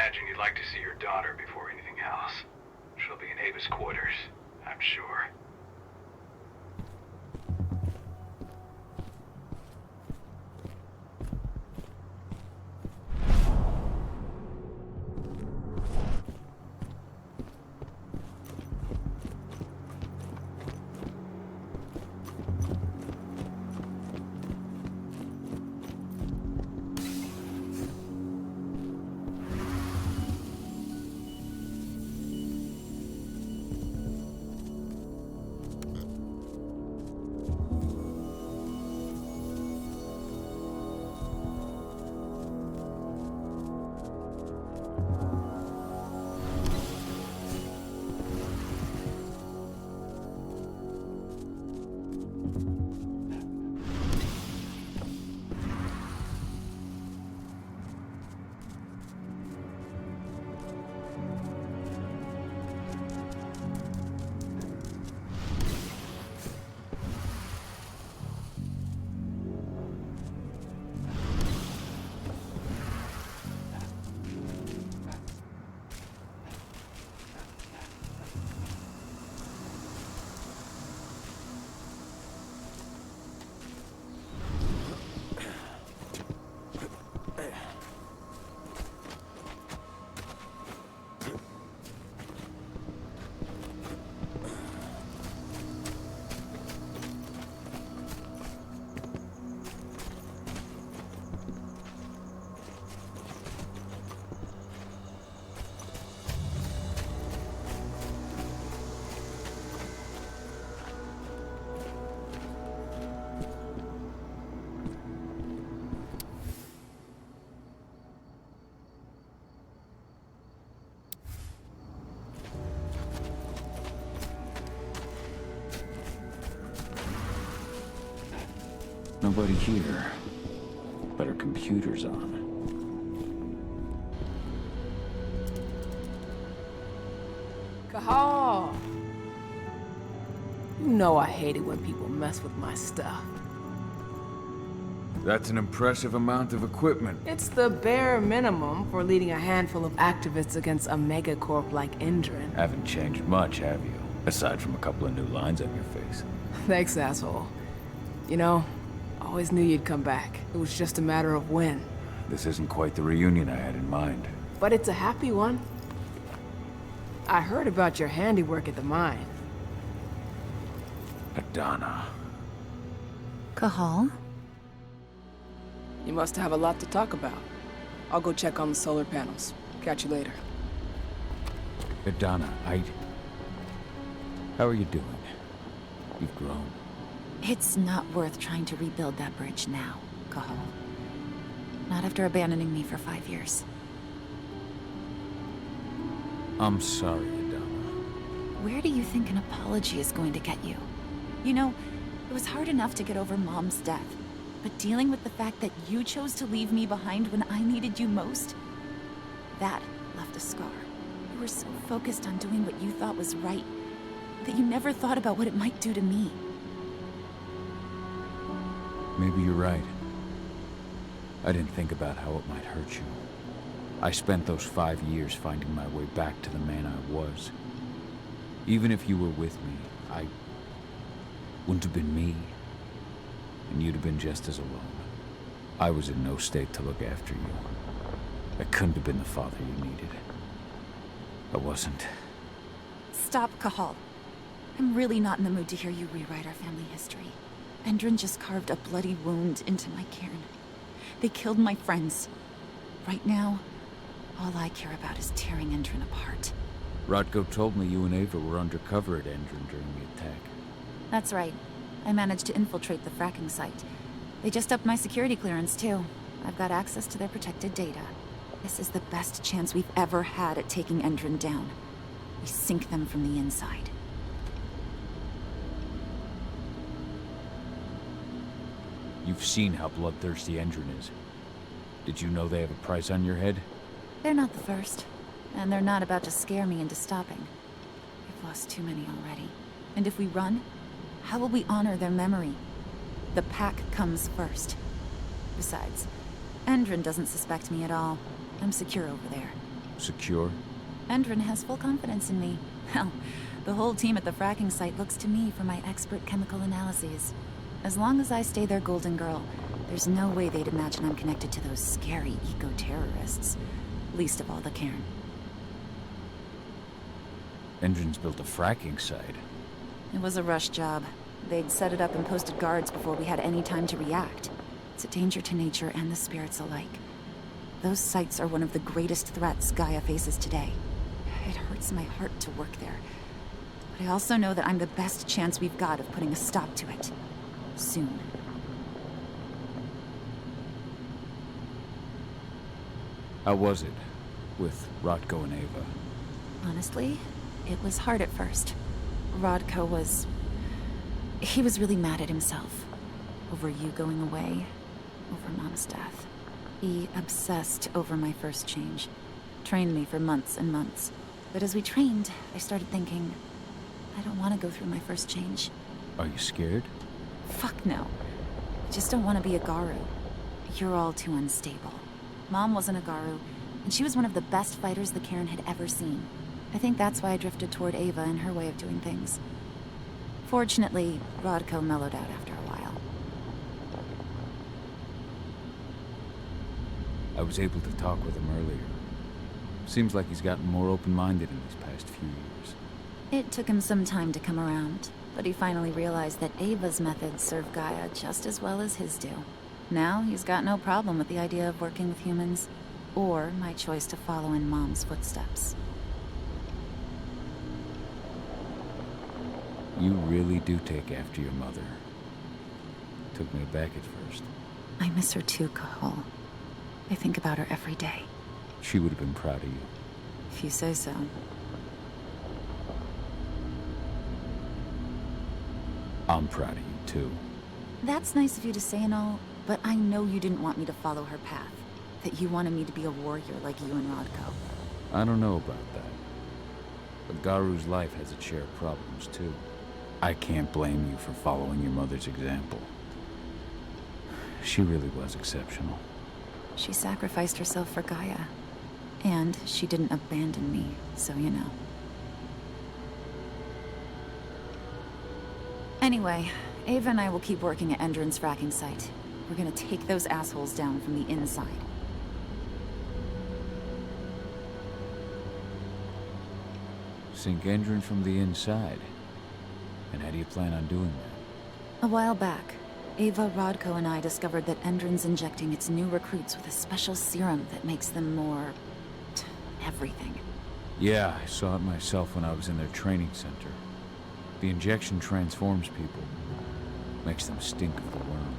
imagine you'd like to see your daughter before anything else. She'll be in Ava's quarters, I'm sure. Nobody here, but our computer's on. Cahal! You know I hate it when people mess with my stuff. That's an impressive amount of equipment. It's the bare minimum for leading a handful of activists against a megacorp like Indran. Haven't changed much, have you? Aside from a couple of new lines on your face. Thanks, asshole. You know, I always knew you'd come back. It was just a matter of when. This isn't quite the reunion I had in mind. But it's a happy one. I heard about your handiwork at the mine. Adana. Cahal? You must have a lot to talk about. I'll go check on the solar panels. Catch you later. Adana, how are you doing? You've grown. It's not worth trying to rebuild that bridge now, Cahal. Not after abandoning me for 5 years. I'm sorry, Adana. Where do you think an apology is going to get you? You know, it was hard enough to get over Mom's death, but dealing with the fact that you chose to leave me behind when I needed you most, that left a scar. You were so focused on doing what you thought was right, that you never thought about what it might do to me. Maybe you're right. I didn't think about how it might hurt you. I spent those 5 years finding my way back to the man I was. Even if you were with me, I wouldn't have been me. And you'd have been just as alone. I was in no state to look after you. I couldn't have been the father you needed. I wasn't. Stop, Cahal. I'm really not in the mood to hear you rewrite our family history. Endrin just carved a bloody wound into my cairn. They killed my friends. Right now, all I care about is tearing Endrin apart. Rodko told me you and Ava were undercover at Endrin during the attack. That's right. I managed to infiltrate the fracking site. They just upped my security clearance, too. I've got access to their protected data. This is the best chance we've ever had at taking Endrin down. We sink them from the inside. You've seen how bloodthirsty Endrin is. Did you know they have a price on your head? They're not the first. And they're not about to scare me into stopping. We've lost too many already. And if we run, how will we honor their memory? The pack comes first. Besides, Endrin doesn't suspect me at all. I'm secure over there. Secure? Endrin has full confidence in me. Hell, the whole team at the fracking site looks to me for my expert chemical analyses. As long as I stay their golden girl, there's no way they'd imagine I'm connected to those scary eco-terrorists. Least of all the Cairn. Endrin's built a fracking site. It was a rush job. They'd set it up and posted guards before we had any time to react. It's a danger to nature and the spirits alike. Those sites are one of the greatest threats Gaia faces today. It hurts my heart to work there. But I also know that I'm the best chance we've got of putting a stop to it. Soon. How was it with Rodko and Ava? Honestly, it was hard at first. Rodko was... he was really mad at himself. Over you going away. Over Mom's death. He obsessed over my first change. Trained me for months and months. But as we trained, I started thinking, I don't want to go through my first change. Are you scared? Fuck no. I just don't want to be a Garu. You're all too unstable. Mom wasn't a Garu, and she was one of the best fighters the Cairn had ever seen. I think that's why I drifted toward Ava and her way of doing things. Fortunately, Rodko mellowed out after a while. I was able to talk with him earlier. Seems like he's gotten more open-minded in these past few years. It took him some time to come around, but he finally realized that Ava's methods serve Gaia just as well as his do. Now he's got no problem with the idea of working with humans, or my choice to follow in Mom's footsteps. You really do take after your mother. Took me aback at first. I miss her too, Cahal. I think about her every day. She would have been proud of you. If you say so. I'm proud of you, too. That's nice of you to say and all, but I know you didn't want me to follow her path. That you wanted me to be a warrior like you and Rodko. I don't know about that. But Garu's life has its share of problems, too. I can't blame you for following your mother's example. She really was exceptional. She sacrificed herself for Gaia. And she didn't abandon me, so you know. Anyway, Ava and I will keep working at Endrin's fracking site. We're gonna take those assholes down from the inside. Sink Endrin from the inside. And how do you plan on doing that? A while back, Ava, Rodko, and I discovered that Endrin's injecting its new recruits with a special serum that makes them more... everything. Yeah, I saw it myself when I was in their training center. The injection transforms people. Makes them stink of the worm.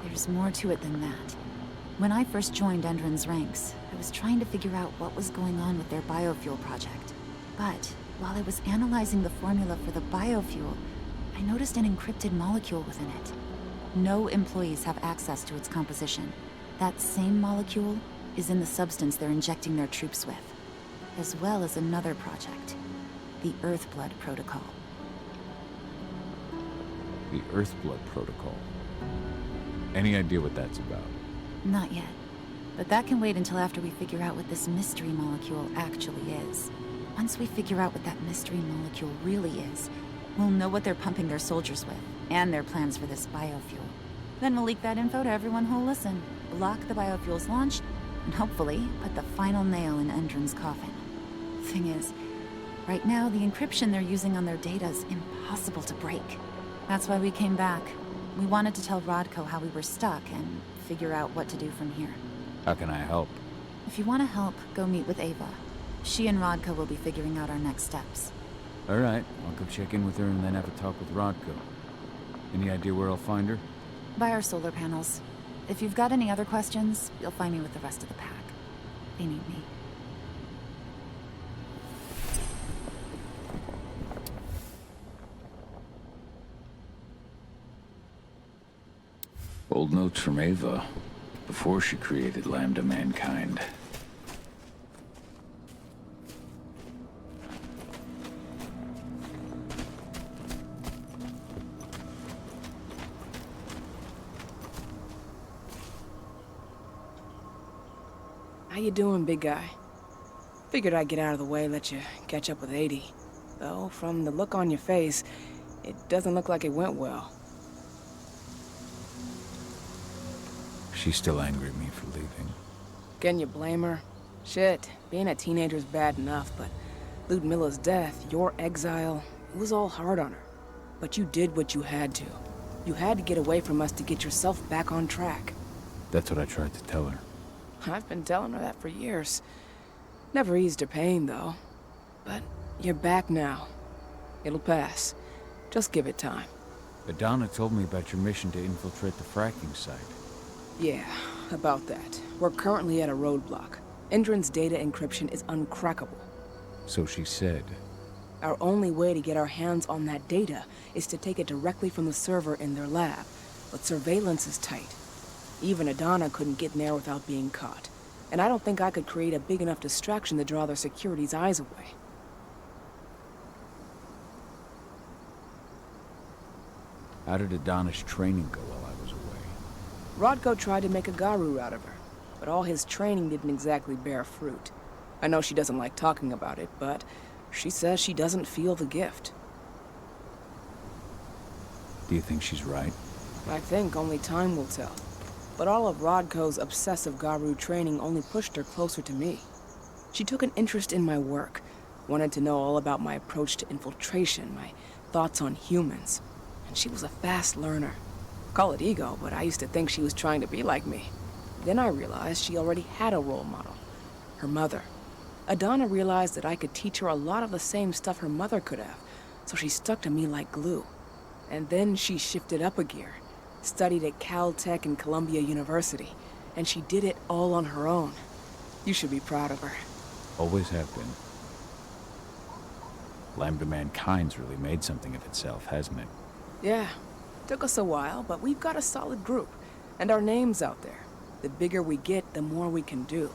There's more to it than that. When I first joined Endrin's ranks, I was trying to figure out what was going on with their biofuel project. But while I was analyzing the formula for the biofuel, I noticed an encrypted molecule within it. No employees have access to its composition. That same molecule is in the substance they're injecting their troops with, as well as another project, the Earthblood Protocol. The Earthblood Protocol. Any idea what that's about? Not yet. But that can wait until after we figure out what this mystery molecule actually is. Once we figure out what that mystery molecule really is, we'll know what they're pumping their soldiers with, and their plans for this biofuel. Then we'll leak that info to everyone who'll listen, block the biofuel's launch, and hopefully put the final nail in Endrin's coffin. Thing is, right now the encryption they're using on their data is impossible to break. That's why we came back. We wanted to tell Rodko how we were stuck and figure out what to do from here. How can I help? If you want to help, go meet with Ava. She and Rodko will be figuring out our next steps. Alright, I'll go check in with her and then have a talk with Rodko. Any idea where I'll find her? By our solar panels. If you've got any other questions, you'll find me with the rest of the pack. They need me. Old notes from Ava, before she created Lambda Mankind. How you doing, big guy? Figured I'd get out of the way, let you catch up with 80. Though, from the look on your face, it doesn't look like it went well. She's still angry at me for leaving. Can you blame her? Shit, being a teenager's bad enough, but Ludmilla's death, your exile, it was all hard on her. But you did what you had to. You had to get away from us to get yourself back on track. That's what I tried to tell her. I've been telling her that for years. Never eased her pain, though. But you're back now. It'll pass. Just give it time. Adana told me about your mission to infiltrate the fracking site. Yeah, about that. We're currently at a roadblock. Endron's data encryption is uncrackable. So she said. Our only way to get our hands on that data is to take it directly from the server in their lab. But surveillance is tight. Even Adana couldn't get in there without being caught. And I don't think I could create a big enough distraction to draw their security's eyes away. How did Adana's training go while I was away? Rodko tried to make a Garu out of her, but all his training didn't exactly bear fruit. I know she doesn't like talking about it, but she says she doesn't feel the gift. Do you think she's right? I think only time will tell. But all of Rodko's obsessive Garu training only pushed her closer to me. She took an interest in my work, wanted to know all about my approach to infiltration, my thoughts on humans. And she was a fast learner. Call it ego, but I used to think she was trying to be like me. Then I realized she already had a role model. Her mother. Adana realized that I could teach her a lot of the same stuff her mother could have, so she stuck to me like glue. And then she shifted up a gear, studied at Caltech and Columbia University, and she did it all on her own. You should be proud of her. Always have been. Lambda Mankind's really made something of itself, hasn't it? Yeah, took us a while, but we've got a solid group, and our name's out there. The bigger we get, the more we can do.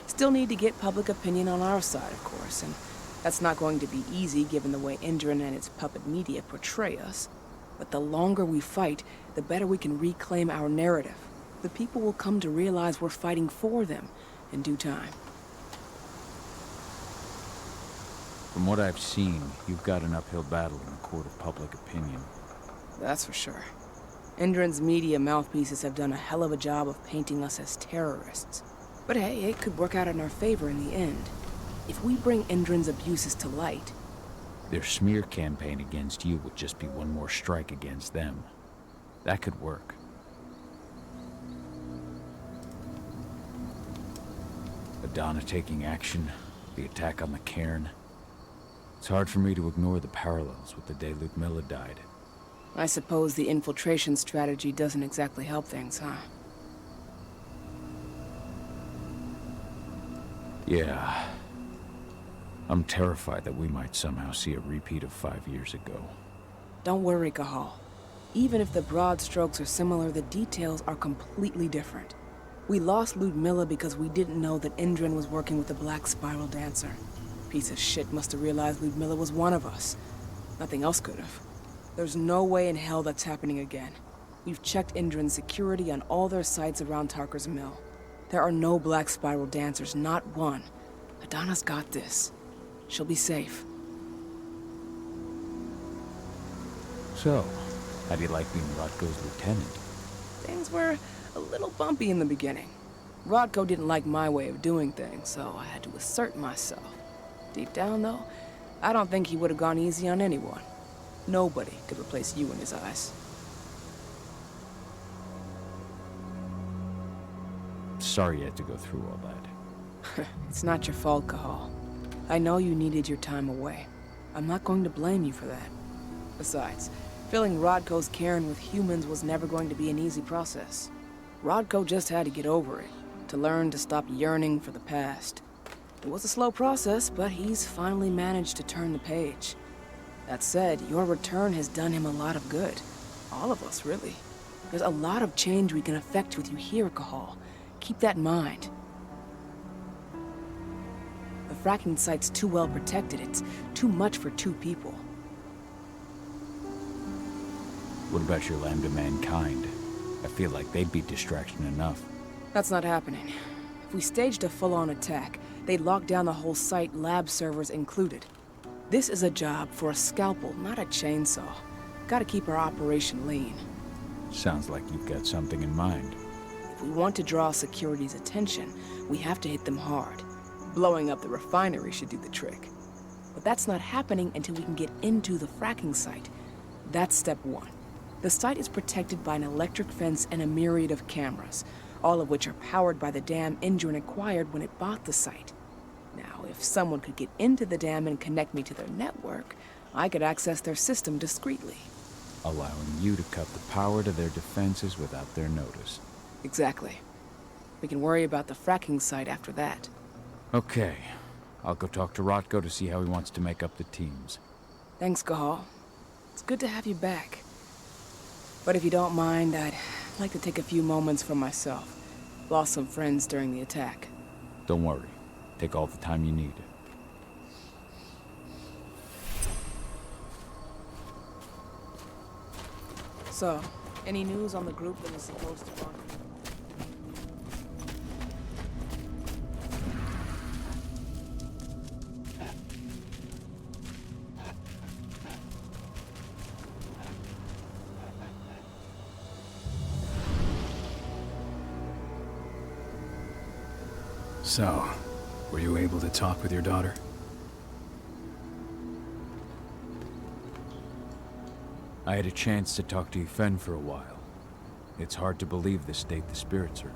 Still need to get public opinion on our side, of course, and that's not going to be easy given the way Endron and its puppet media portray us. But the longer we fight, the better we can reclaim our narrative. The people will come to realize we're fighting for them in due time. From what I've seen, you've got an uphill battle in the court of public opinion. That's for sure. Endron's media mouthpieces have done a hell of a job of painting us as terrorists. But hey, it could work out in our favor in the end. If we bring Endron's abuses to light... Their smear campaign against you would just be one more strike against them. That could work. Adana taking action, the attack on the cairn. It's hard for me to ignore the parallels with the day Ludmilla died. I suppose the infiltration strategy doesn't exactly help things, huh? Yeah. I'm terrified that we might somehow see a repeat of 5 years ago. Don't worry, Cahal. Even if the broad strokes are similar, the details are completely different. We lost Ludmilla because we didn't know that Endron was working with the Black Spiral Dancer. Piece of shit must have realized Ludmilla was one of us. Nothing else could have. There's no way in hell that's happening again. We've checked Endron's security on all their sites around Tarker's Mill. There are no Black Spiral Dancers, not one. Adana's got this. She'll be safe. So, how do you like being Rodko's lieutenant? Things were a little bumpy in the beginning. Rodko didn't like my way of doing things, so I had to assert myself. Deep down, though, I don't think he would have gone easy on anyone. Nobody could replace you in his eyes. Sorry you had to go through all that. It's not your fault, Cahal. I know you needed your time away. I'm not going to blame you for that. Besides, filling Rodko's cairn with humans was never going to be an easy process. Rodko just had to get over it, to learn to stop yearning for the past. It was a slow process, but he's finally managed to turn the page. That said, your return has done him a lot of good. All of us, really. There's a lot of change we can effect with you here, Cahal. Keep that in mind. The fracking site's too well protected. It's too much for 2 people. What about your Lambda Mankind? I feel like they'd be distraction enough. That's not happening. If we staged a full-on attack, They'd lock down the whole site, lab servers included. This is a job for a scalpel, not a chainsaw. Gotta keep our operation lean. Sounds like you've got something in mind. If we want to draw security's attention, we have to hit them hard. Blowing up the refinery should do the trick. But that's not happening until we can get into the fracking site. That's step one. The site is protected by an electric fence and a myriad of cameras, all of which are powered by the dam Indran acquired when it bought the site. Now, if someone could get into the dam and connect me to their network, I could access their system discreetly. Allowing you to cut the power to their defenses without their notice. Exactly. We can worry about the fracking site after that. Okay. I'll go talk to Rotko to see how he wants to make up the teams. Thanks, Cahal. It's good to have you back. But if you don't mind, I'd like to take a few moments for myself. Lost some friends during the attack. Don't worry. Take all the time you need. So, any news on the group that was supposed to run? So, were you able to talk with your daughter? I had a chance to talk to Yfen for a while. It's hard to believe the state the spirits are in.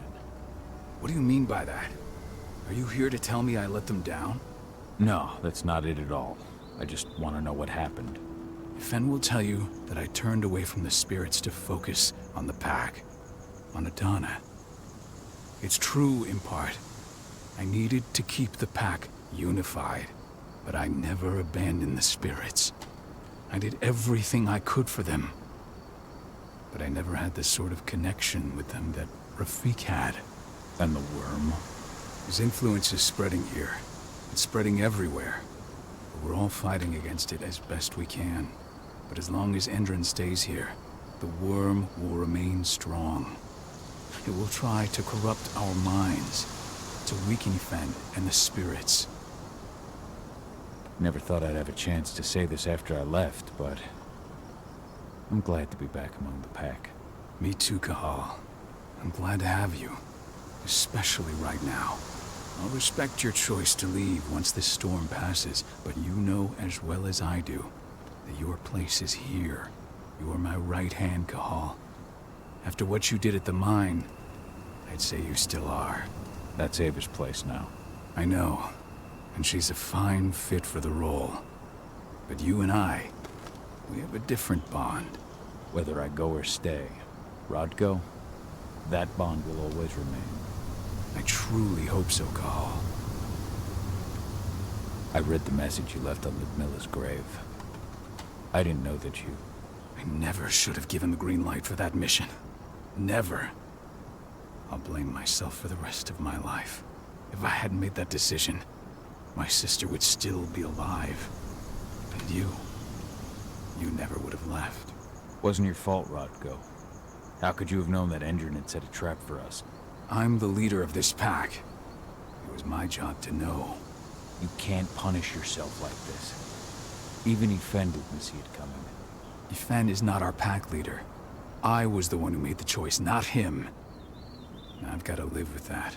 What do you mean by that? Are you here to tell me I let them down? No, that's not it at all. I just want to know what happened. Yfen will tell you that I turned away from the spirits to focus on the pack, on Adana. It's true in part. I needed to keep the pack unified, but I never abandoned the spirits. I did everything I could for them. But I never had the sort of connection with them that Rafik had. And the worm? His influence is spreading here. It's spreading everywhere. But we're all fighting against it as best we can. But as long as Endron stays here, the worm will remain strong. It will try to corrupt our minds, to weaken Yfen and the spirits. Never thought I'd have a chance to say this after I left, but I'm glad to be back among the pack. Me too, Kahal. I'm glad to have you, especially right now. I'll respect your choice to leave once this storm passes, but you know as well as I do that your place is here. You are my right hand, Kahal. After what you did at the mine, I'd say you still are. That's Ava's place now. I know, and she's a fine fit for the role. But you and I, we have a different bond. Whether I go or stay, Rodko, that bond will always remain. I truly hope so, Kahal. I read the message you left on Ludmilla's grave. I didn't know that you... I never should have given the green light for that mission. Never. I'll blame myself for the rest of my life. If I hadn't made that decision, my sister would still be alive. And you never would have left. Wasn't your fault, Rodko. How could you have known that Endron had set a trap for us? I'm the leader of this pack. It was my job to know. You can't punish yourself like this. Even Yfen didn't see it coming. Yfen is not our pack leader. I was the one who made the choice, not him. I've got to live with that.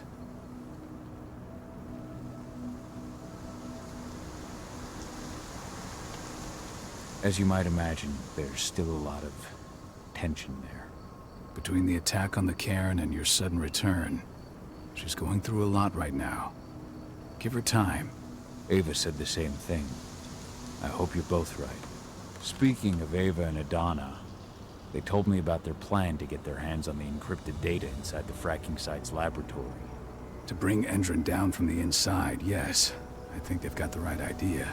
As you might imagine, there's still a lot of tension there. Between the attack on the cairn and your sudden return, she's going through a lot right now. Give her time. Ava said the same thing. I hope you're both right. Speaking of Ava and Adana, they told me about their plan to get their hands on the encrypted data inside the fracking site's laboratory. To bring Endron down from the inside, yes. I think they've got the right idea.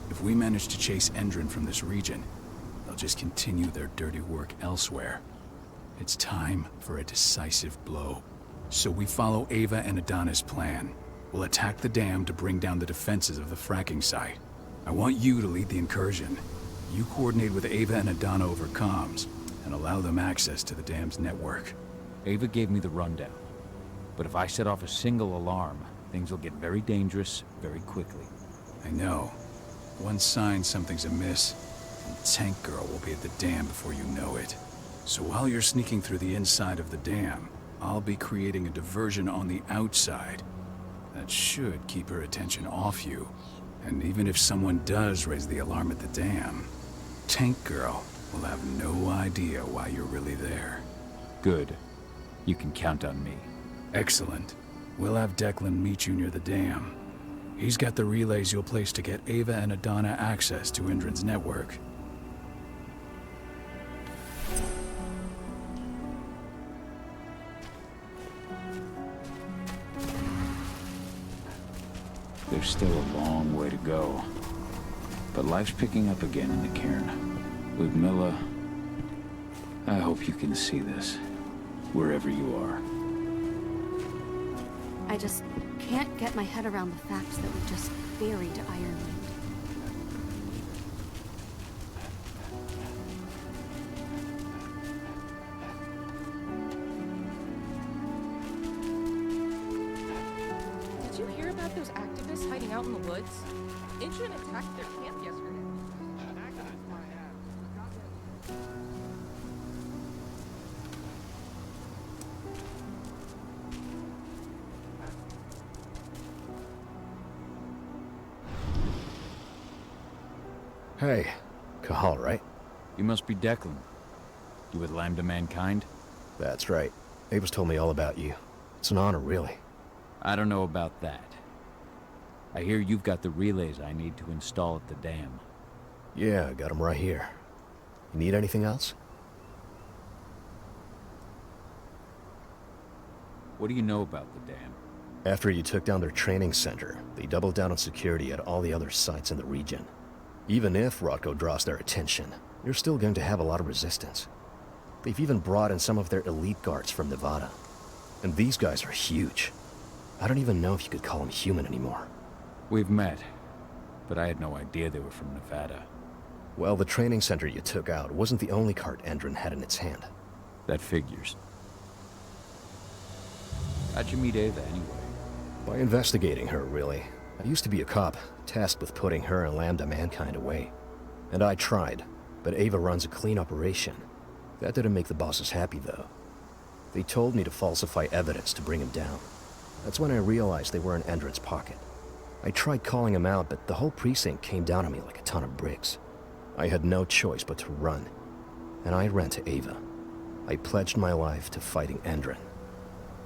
If we manage to chase Endron from this region, they'll just continue their dirty work elsewhere. It's time for a decisive blow. So we follow Ava and Adana's plan. We'll attack the dam to bring down the defenses of the fracking site. I want you to lead the incursion. You coordinate with Ava and Adana over comms, and allow them access to the dam's network. Ava gave me the rundown. But if I set off a single alarm, things will get very dangerous very quickly. I know. One sign something's amiss, and Tank Girl will be at the dam before you know it. So while you're sneaking through the inside of the dam, I'll be creating a diversion on the outside. That should keep her attention off you. And even if someone does raise the alarm at the dam, Tank Girl will have no idea why you're really there. Good. You can count on me. Excellent. We'll have Declan meet you near the dam. He's got the relays you'll place to get Ava and Adana access to Indran's network. There's still a long way to go. But life's picking up again in the cairn. Ludmilla, I hope you can see this, wherever you are. I just can't get my head around the fact that we just buried Ironwind. Did you hear about those activists hiding out in the woods? Indran attacked their camp yesterday. Hey, Kahal, right? You must be Declan. You with Lambda Mankind? That's right. Ava's told me all about you. It's an honor, really. I don't know about that. I hear you've got the relays I need to install at the dam. Yeah, I got them right here. You need anything else? What do you know about the dam? After you took down their training center, they doubled down on security at all the other sites in the region. Even if Rodko draws their attention, you're still going to have a lot of resistance. They've even brought in some of their elite guards from Nevada. And these guys are huge. I don't even know if you could call them human anymore. We've met, but I had no idea they were from Nevada. Well, the training center you took out wasn't the only card Endron had in its hand. That figures. How'd you meet Ava anyway? By investigating her, really. I used to be a cop, tasked with putting her and Lambda Mankind away. And I tried, but Ava runs a clean operation. That didn't make the bosses happy, though. They told me to falsify evidence to bring him down. That's when I realized they were in Endron's pocket. I tried calling him out, but the whole precinct came down on me like a ton of bricks. I had no choice but to run. And I ran to Ava. I pledged my life to fighting Endron.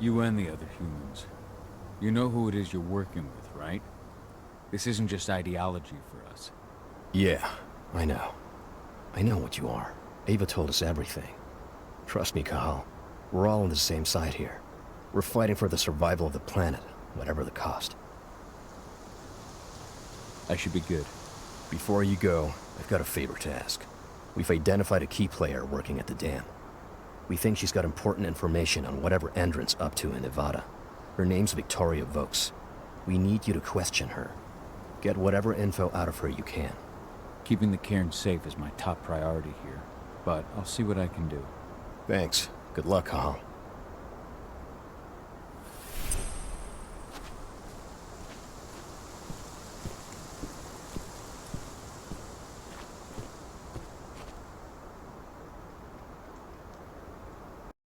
You and the other humans. You know who it is you're working with, right? This isn't just ideology for us. Yeah, I know. I know what you are. Ava told us everything. Trust me, Kahal. We're all on the same side here. We're fighting for the survival of the planet, whatever the cost. I should be good. Before you go, I've got a favor to ask. We've identified a key player working at the dam. We think she's got important information on whatever Endron's up to in Nevada. Her name's Victoria Vokes. We need you to question her. Get whatever info out of her you can. Keeping the cairn safe is my top priority here, but I'll see what I can do. Thanks. Good luck, Kahal.